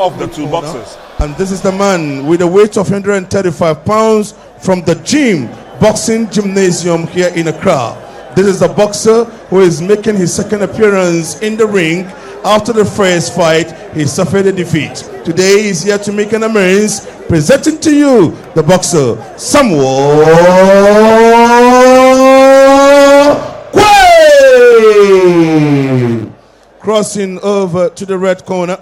of the two boxers. And this is the man with a weight of 135 pounds from the gym boxing gymnasium here in Accra. This is the boxer who is making his second appearance in the ring. After the first fight, he suffered a defeat. Today he's here to make an amends. Presenting to you the boxer, Samuel Quaye. Crossing over to the red corner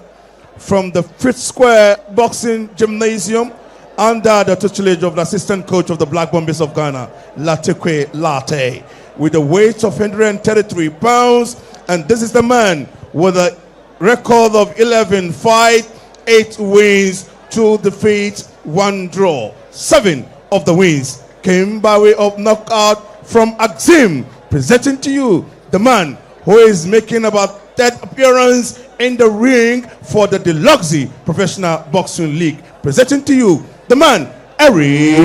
from the Fifth Square Boxing Gymnasium under the tutelage of the assistant coach of the Black Bombers of Ghana, Latekwe Latte, with a weight of 133 pounds. And this is the man with a record of 11 fights, 8 wins, 2 defeats, 1 draw. 7 of the wins came by way of knockout from Axim. Presenting to you the man who is making about third appearance in the ring for the Deluxe Professional Boxing League. Presenting to you the man, Eric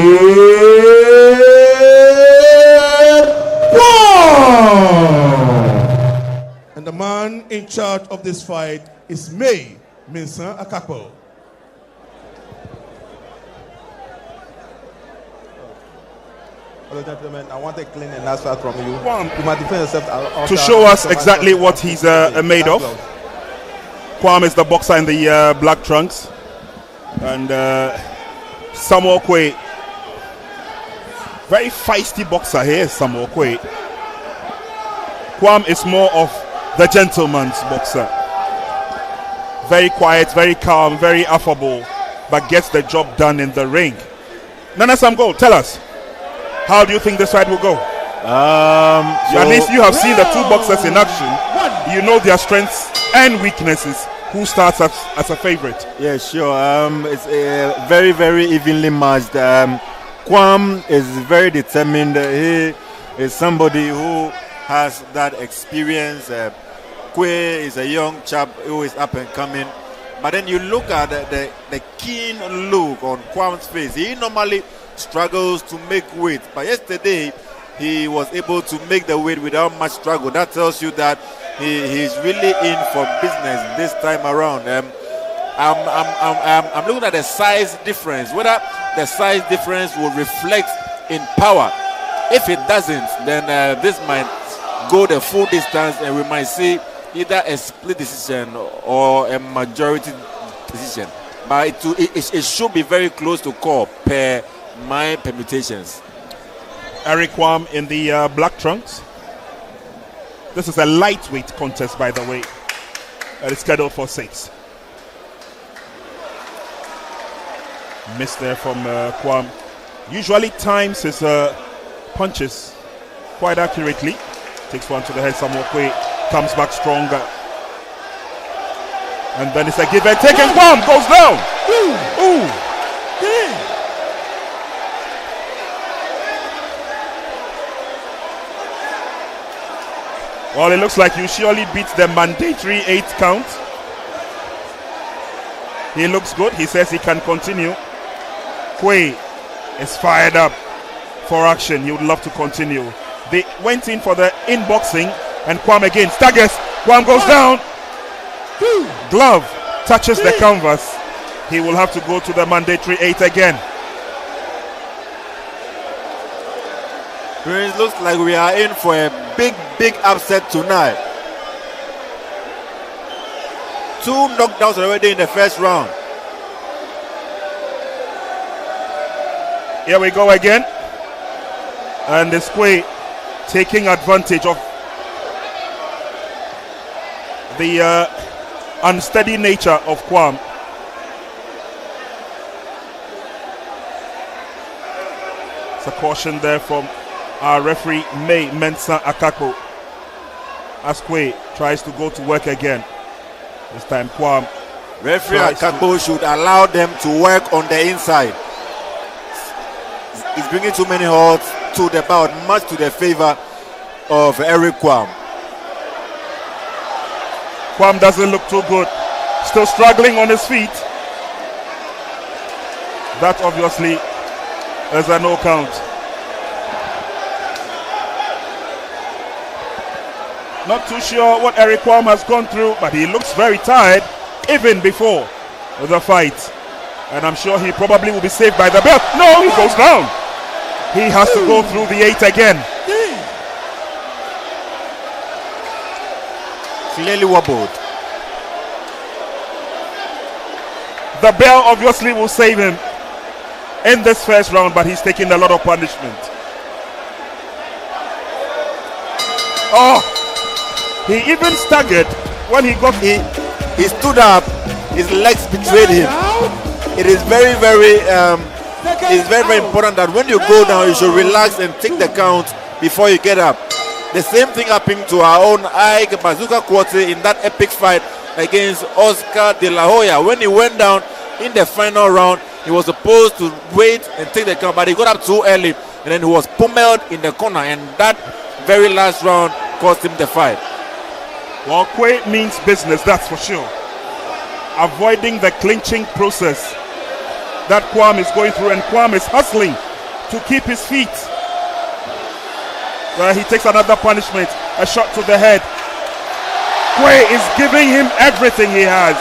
Quarm. And the man in charge of this fight is May Minsan Akakpo. Hello, gentlemen. I want a clean and nice fight from you. Quarm, you might defend yourself to show us exactly what he's made of. Quarm is the boxer in the black trunks, and Samuel Quaye, very feisty boxer here. Samuel Quaye. Quarm is more of the gentleman's boxer. Very quiet, very calm, very affable, but gets the job done in the ring. Nana Samgo, tell us, how do you think this fight will go? At least you have seen the two boxers in action. You know their strengths and weaknesses. Who starts as a favorite? Yeah, sure. It's very, very evenly matched. Quarm is very determined. He is somebody who has that experience. Quaye is a young chap who is up and coming. But then you look at the keen look on Quarm's face. He normally struggles to make weight, but yesterday he was able to make the weight without much struggle. That tells you that he's really in for business this time around. I'm looking at the size difference, whether the size difference will reflect in power. If it doesn't, then this might go the full distance and we might see either a split decision or a majority decision. But it should be very close to call per my permutations. Eric Quarm in the black trunks. This is a lightweight contest, by the way. It's scheduled for 6. Missed there from Quarm. Usually times his punches quite accurately. Takes one to the head. Samuel Quaye comes back stronger. And then it's a give and take, and Quarm goes down. Ooh. Well, it looks like you surely beat the mandatory 8 count. He looks good. He says he can continue. Quaye is fired up for action. He would love to continue. They went in for the inboxing, and Quarm again staggers. Quarm goes down. Glove touches the canvas. He will have to go to the mandatory 8 again. It looks like we are in for a big upset tonight. 2 knockdowns already in the first round. Here we go again. And this Quaye taking advantage of the unsteady nature of Quarm. It's a caution there from our referee May Mensa Akako as Quaye tries to go to work again. This time Quarm. Referee Akako should allow them to work on the inside. He's bringing too many holds to the bout, much to the favor of Eric Quarm. Quarm doesn't look too good. Still struggling on his feet. That obviously is a no count. Not too sure what Eric Quarm has gone through, but he looks very tired even before the fight. And I'm sure he probably will be saved by the bell. No, he goes down. He has to go through the 8 again. Clearly wobbled. The bell obviously will save him in this first round, but he's taking a lot of punishment. Oh, he even staggered when he got. He stood up. His legs betrayed him. It is very important that when you go down, you should relax and take the count before you get up. The same thing happened to our own Ike Bazooka Quaye in that epic fight against Oscar De La Hoya. When he went down in the final round, he was supposed to wait and take the count, but he got up too early, and then he was pummeled in the corner, and that very last round cost him the fight. Well, Quaye means business, that's for sure. Avoiding the clinching process that Quarm is going through, and Quarm is hustling to keep his feet. He takes another punishment, a shot to the head. Quaye is giving him everything he has.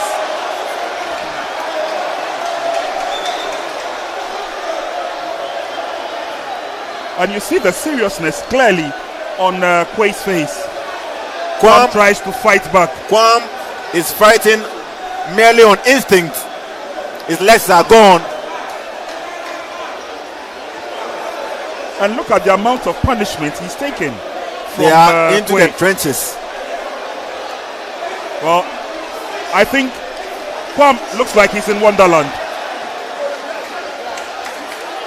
And you see the seriousness clearly on Quaye's face. Quarm tries to fight back. Quarm is fighting merely on instinct. His legs are gone. And look at the amount of punishment he's taken. They are into Quaye. The trenches. Well, I think Quarm looks like he's in Wonderland.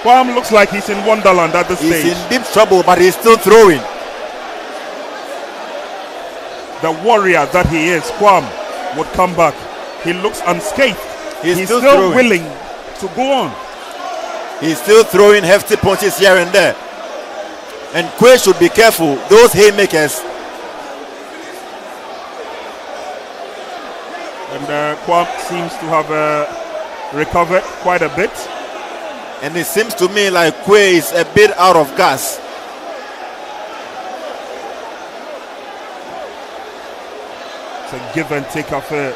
Quarm looks like he's in Wonderland at this stage. He's in deep trouble, but he's still throwing. The warrior that he is, Quarm, would come back. He looks unscathed. He's still willing to go on. He's still throwing hefty punches here and there. And Quaye should be careful. Those haymakers. And Quarm seems to have recovered quite a bit. And it seems to me like Quaye is a bit out of gas. It's a give and take affair.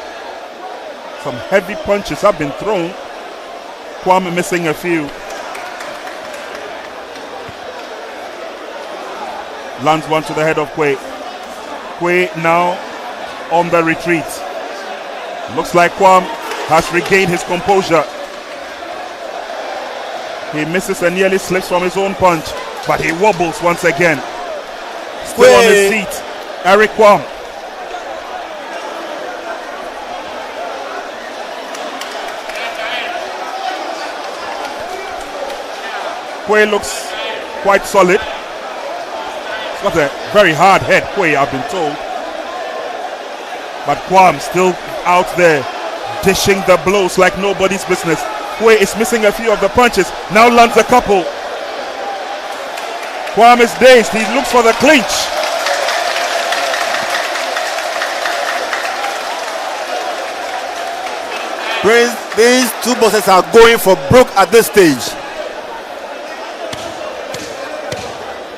Some heavy punches have been thrown. Quarm missing a few. Lands one to the head of Quaye. Quaye now on the retreat. Looks like Quarm has regained his composure. He misses and nearly slips from his own punch, but he wobbles once again. Still on his feet, Eric Quarm. Quaye looks quite solid. He's got a very hard head, Quaye, I've been told. But Quarm still out there dishing the blows like nobody's business. Quaye is missing a few of the punches. Now lands a couple. Quarm is dazed. He looks for the clinch. Prince, these two bosses are going for broke at this stage.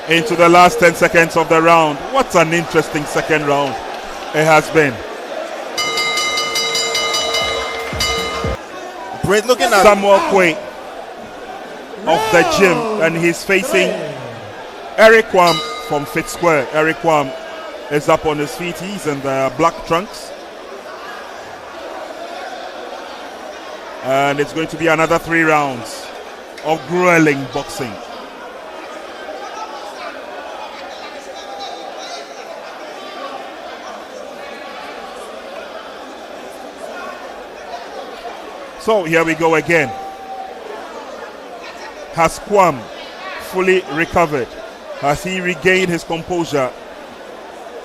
Into the last 10 seconds of the round. What an interesting second round it has been. Prince looking at Samuel Quaye of the gym, and he's facing Eric Quarm from Fit Square. Eric Quarm is up on his feet. He's in the black trunks. And it's going to be another 3 rounds of grueling boxing. So here we go again. Has Quarm fully recovered? Has he regained his composure?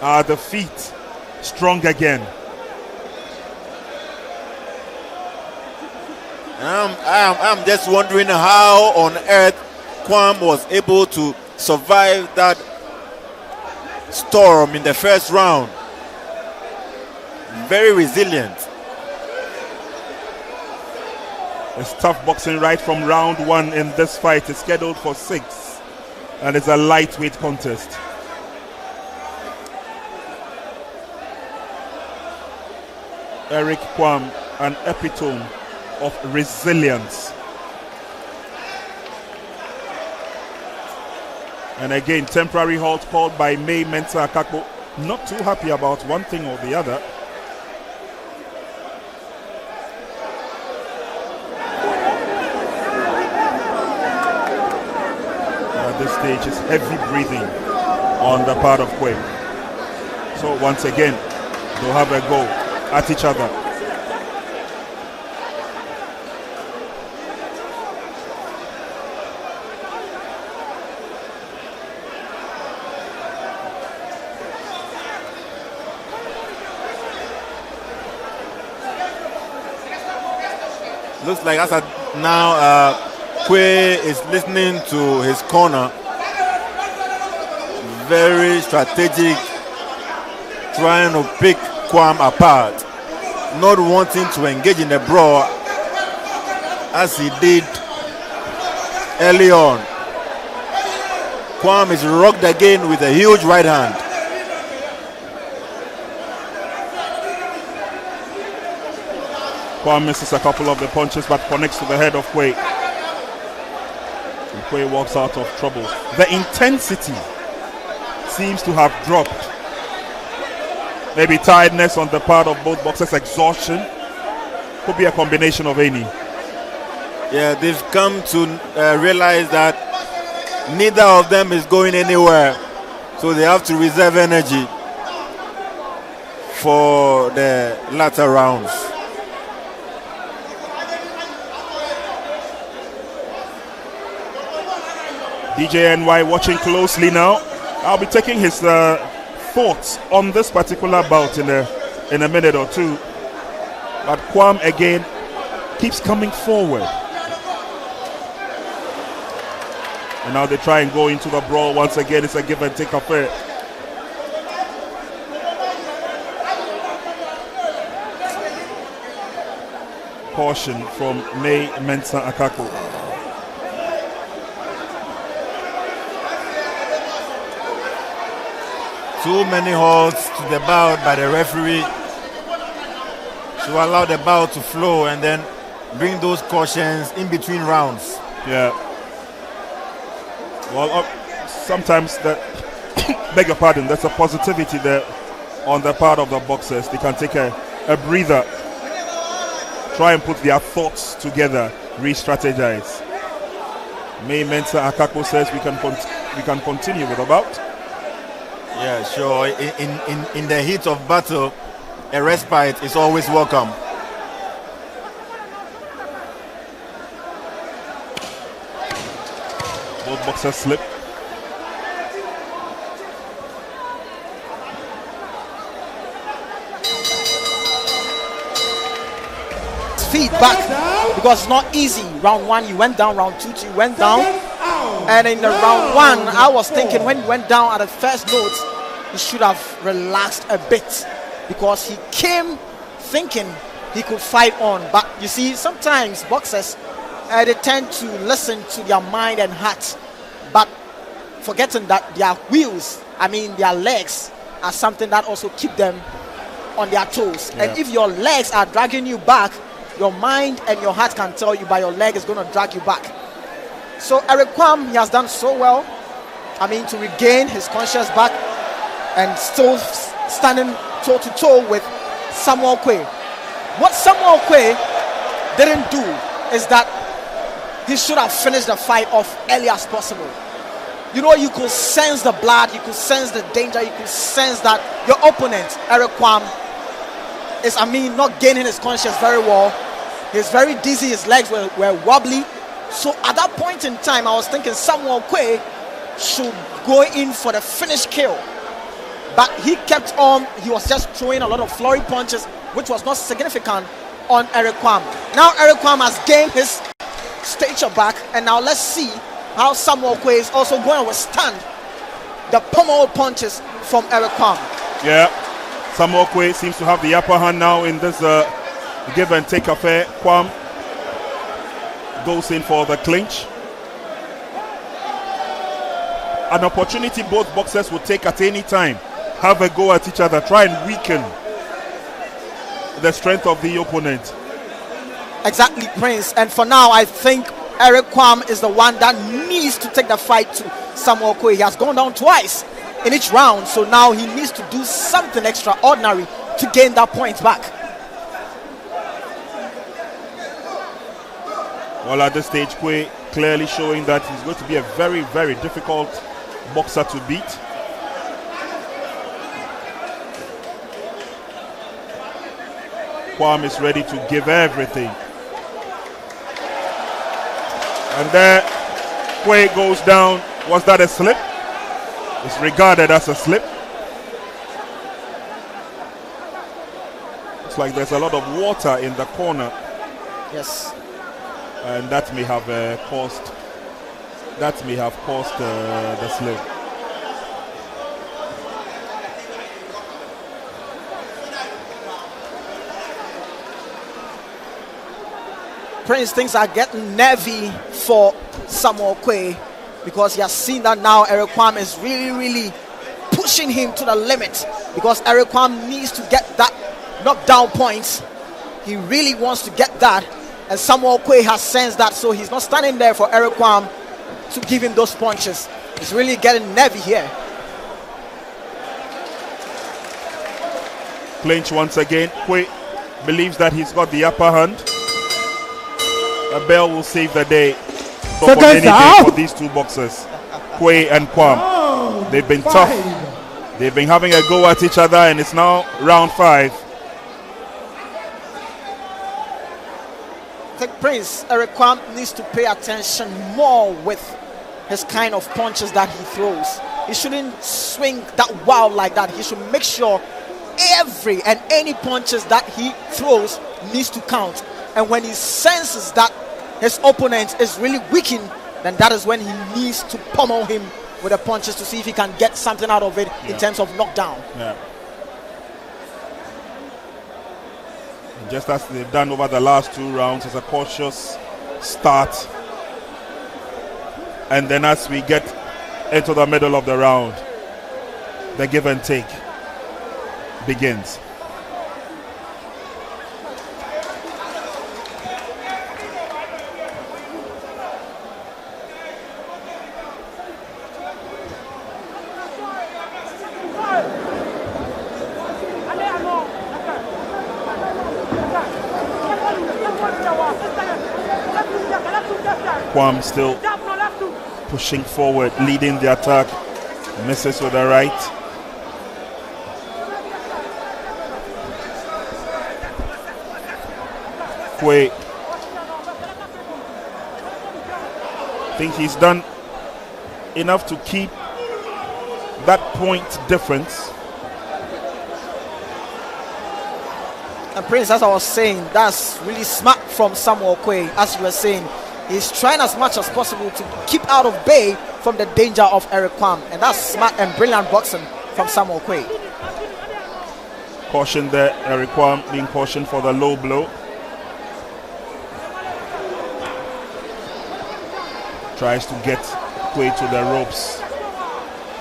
Are the feet strong again? I'm just wondering how on earth Quarm was able to survive that storm in the first round. Very resilient. It's tough boxing right from round 1 in this fight. It's scheduled for 6, and it's a lightweight contest. Eric Quarm, an epitome of resilience. And again, temporary halt called by May Mensah Akako. Not too happy about one thing or the other. At this stage, it's heavy breathing on the part of Quaye. So once again, they'll have a go at each other. Looks like as at now, Quaye is listening to his corner. Very strategic, trying to pick Quarm apart, not wanting to engage in a brawl as he did early on. Quarm is rocked again with a huge right hand. Quarm misses a couple of the punches but connects to the head of Quaye. And Quaye walks out of trouble. The intensity seems to have dropped. Maybe tiredness on the part of both boxers, exhaustion. Could be a combination of any. Yeah, they've come to realize that neither of them is going anywhere. So they have to reserve energy for the latter rounds. DJ NY watching closely now. I'll be taking his thoughts on this particular bout in a minute or two. But Quarm again keeps coming forward. And now they try and go into the brawl once again. It's a give and take affair. Caution from May Mensah Akako. Too many holds to the bout by the referee to allow the bout to flow and then bring those cautions in between rounds. Yeah. Well, sometimes that, beg your pardon, there's a positivity there on the part of the boxers. They can take a breather, try and put their thoughts together, re-strategize. May Mensah Akako says we can continue with the bout. Yeah, sure. In the heat of battle, a respite is always welcome. Both boxers slip. Feet back because it's not easy. Round one, you went down. Round two, you went down. And in the round one, I was thinking when he went down at the first note, he should have relaxed a bit because he came thinking he could fight on. But you see, sometimes boxers, they tend to listen to their mind and heart, but forgetting that their wheels, their legs, are something that also keep them on their toes. Yeah. And if your legs are dragging you back, your mind and your heart can tell you, but your leg is going to drag you back. So Eric Quarm, he has done so well, to regain his conscience back and still standing toe-to-toe with Samuel Quaye. What Samuel Quaye didn't do is that he should have finished the fight off early as possible. You could sense the blood, you could sense the danger, you could sense that your opponent, Eric Quarm, is, not gaining his conscience very well. He's very dizzy, his legs were wobbly. So at that point in time, I was thinking Samuel Quaye should go in for the finish kill. But he kept on, he was just throwing a lot of flurry punches, which was not significant on Eric Quarm. Now Eric Quarm has gained his stature back, and now let's see how Samuel Quaye is also going to withstand the pommel punches from Eric Quarm. Yeah, Samuel Quaye seems to have the upper hand now in this give and take affair. Quarm goes in for the clinch. An opportunity both boxers will take at any time. Have a go at each other, try and weaken the strength of the opponent. Exactly, Prince. And for now, I think Eric Quarm is the one that needs to take the fight to Samuel Quaye. He has gone down twice in each round, so now he needs to do something extraordinary to gain that point back. Well, at this stage, Quaye clearly showing that he's going to be a very, very difficult boxer to beat. Quarm is ready to give everything. And there, Quaye goes down. Was that a slip? It's regarded as a slip. It's like there's a lot of water in the corner. Yes. And that may have caused the slip. Prince, things are getting nervy for Samuel Quaye because he has seen that now Eric Quarm is really pushing him to the limit, because Eric Quarm needs to get that knockdown points. He really wants to get that, and Samuel Quaye has sensed that, so he's not standing there for Eric Quarm to give him those punches. He's really getting nervy here. Clinch once again. Quaye believes that he's got the upper hand. A bell will save the day for any day for these two boxers, Quaye and Quarm. They've been tough. They've been having a go at each other, and it's now round 5. I think Prince, Eric Quarm needs to pay attention more with his kind of punches that he throws. He shouldn't swing that wild like that. He should make sure every and any punches that he throws needs to count. And when he senses that his opponent is really weakened, then that is when he needs to pummel him with the punches to see if he can get something out of it in terms of knockdown. Yeah. Just as they've done over the last 2 rounds, it's a cautious start. And then as we get into the middle of the round, the give and take begins. Quarm still pushing forward, leading the attack. Misses with the right. Quaye, I think he's done enough to keep that point difference. And Prince, as I was saying, that's really smart from Samuel Quaye. As you were saying, he's trying as much as possible to keep out of bay from the danger of Eric Quarm, and that's smart and brilliant boxing from Samuel Quaye. Caution there, Eric Quarm being cautioned for the low blow. Tries to get Quaye to the ropes,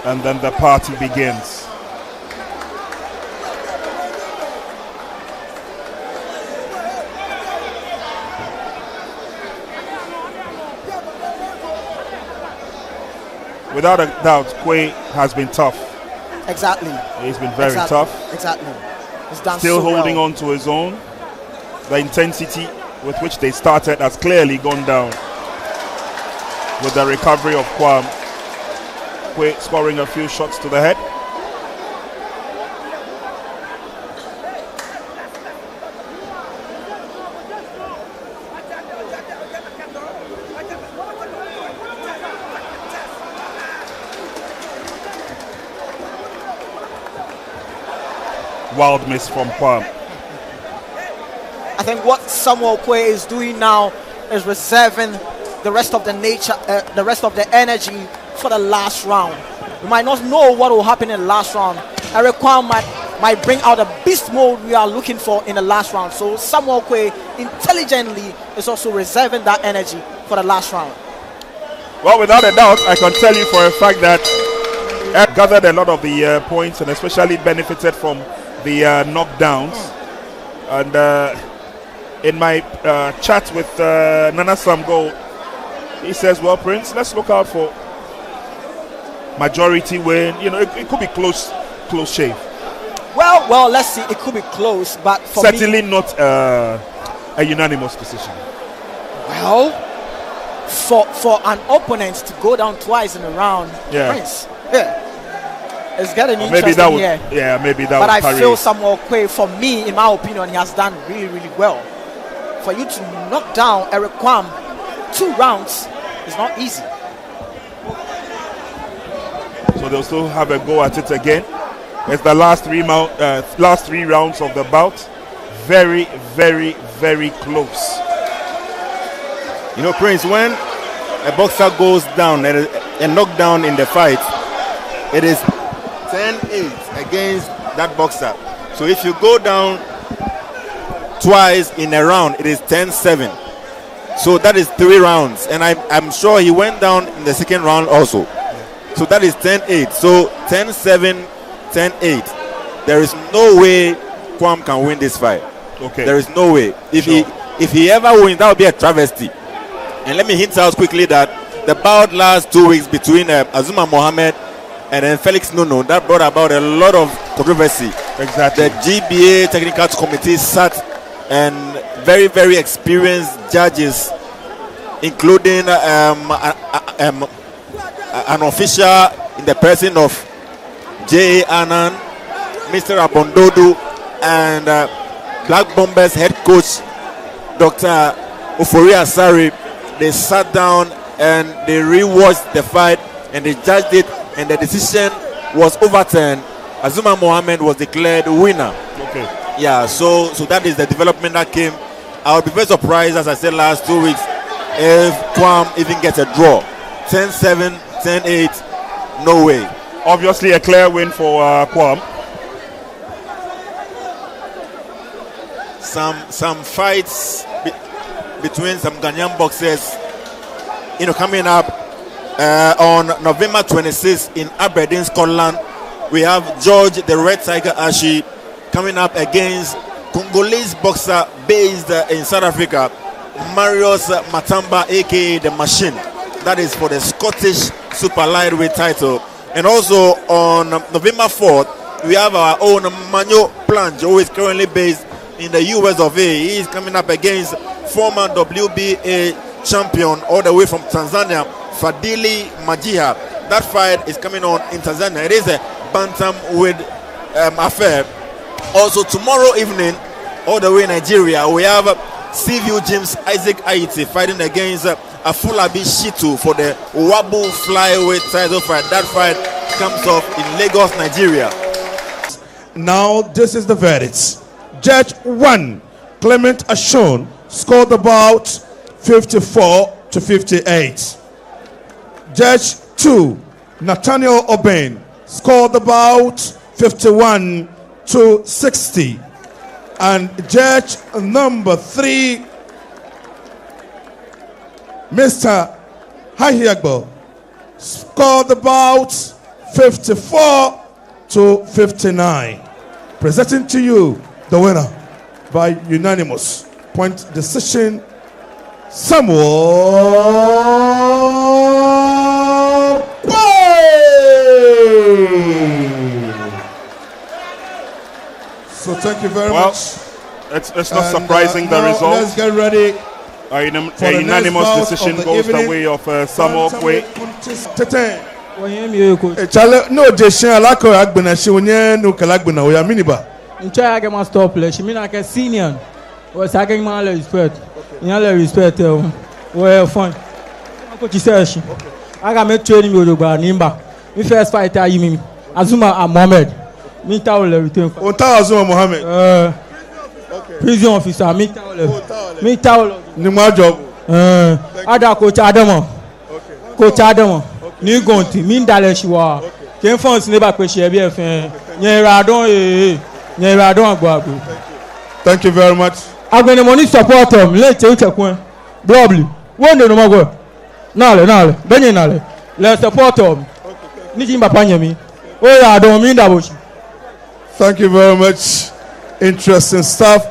and then the party begins. Without a doubt, Quaye has been tough. Exactly. He's been very tough. Exactly. He's done Still so holding well. on to his own. The intensity with which they started has clearly gone down with the recovery of Quarm. Quaye scoring a few shots to the head. Wild miss from Quarm. I think what Samuel Quaye is doing now is reserving the rest of the energy for the last round. We might not know what will happen in the last round. Eric Quarm might bring out a beast mode we are looking for in the last round. So Samuel Quaye intelligently is also reserving that energy for the last round. Well, without a doubt, I can tell you for a fact that Eric gathered a lot of the points and especially benefited from the knockdowns. And in my chat with Nana Samgo, he says, well, Prince, let's look out for majority win. You know, it could be close shave. Well, let's see. It could be close, but for certainly me, not a unanimous decision. Well, for an opponent to go down twice in a round, Prince, it's getting interesting here. Maybe that. But would I feel Samuel Quaye, for me, in my opinion, he has done really, really well. For you to knock down Eric Quarm 2 rounds is not easy. So they'll still have a go at it again. It's the last three rounds of the bout. Very, very, very close. You know, Prince, when a boxer goes down and knocked down in the fight, it is 10-8 against that boxer. So if you go down twice in a round, it is 10-7. So that is 3 rounds. And I'm sure he went down in the second round also. So that is 10-8. So 10-7, 10-8. There is no way Quarm can win this fight. Okay. There is no way. If he ever wins, that would be a travesty. And let me hint out quickly that the bout last 2 weeks between Azuma Mohammed and then Felix Nuno, that brought about a lot of controversy. Exactly. The GBA technical committee sat and very, very experienced judges, including an official in the person of J.A. Annan, Mr. Abondodu, and Black Bombers head coach Dr. Ofori Asari. They sat down and they rewatched the fight and they judged it, and the decision was overturned. Azuma Mohammed was declared winner. Okay. Yeah, so that is the development that came. I would be very surprised, as I said last 2 weeks, if Quarm even gets a draw. 10-7, 10-8, no way. Obviously a clear win for Quarm. Some fights between some Ghanaian boxers, coming up on November 26th in Aberdeen, Scotland. We have George the Red Tiger Ashi coming up against Congolese boxer based in South Africa, Marius Matamba, aka the Machine. That is for the Scottish Super Lightweight title. And also on November 4th, we have our own Manyo Plange, who is currently based in the US of A. He is coming up against former WBA champion all the way from Tanzania, Fadili Majiha. That fight is coming on in Tanzania. It is a bantamweight affair. Also tomorrow evening, all the way in Nigeria, we have Seaview James Isaac Aiti fighting against Afulabi Shitu for the Wabu flyweight title fight. That fight comes off in Lagos, Nigeria. Now this is the verdict. Judge 1, Clement Ashon, scored about 54-58. Judge 2, Nathaniel Obain, scored about 51-60. And judge number 3, Mr. Hahiagbo, scored about 54-59. Presenting to you the winner by unanimous point decision, Samuel Quaye. So thank you very much. It's not surprising the result. Let's get ready. A unanimous decision goes the way of Samuel Quaye. No, Jeshan Alako Agbena, she no Kalagbena, we are miniba. In try I get my stop play. She mean like a senior. Was I getting my respect? You know, respect. Well, fun. Coach says I got make training with Nimba. My first fighter, you mean Azuma Mohammed. Me towel everything. Azuma Mohammed. Prison officer. Me towel. Nima job. Ada Coach Adamo. Coach Adamo. New Gonti. Min Dale Shiwa. Came from Sneba Question. Thank you very much. I'm going to money support them. Let's take a coin. Probably. One day no more. Nale. Benny. Let's support them. Nijimba Panyami. Oh, I don't mean that. Thank you very much. Interesting stuff.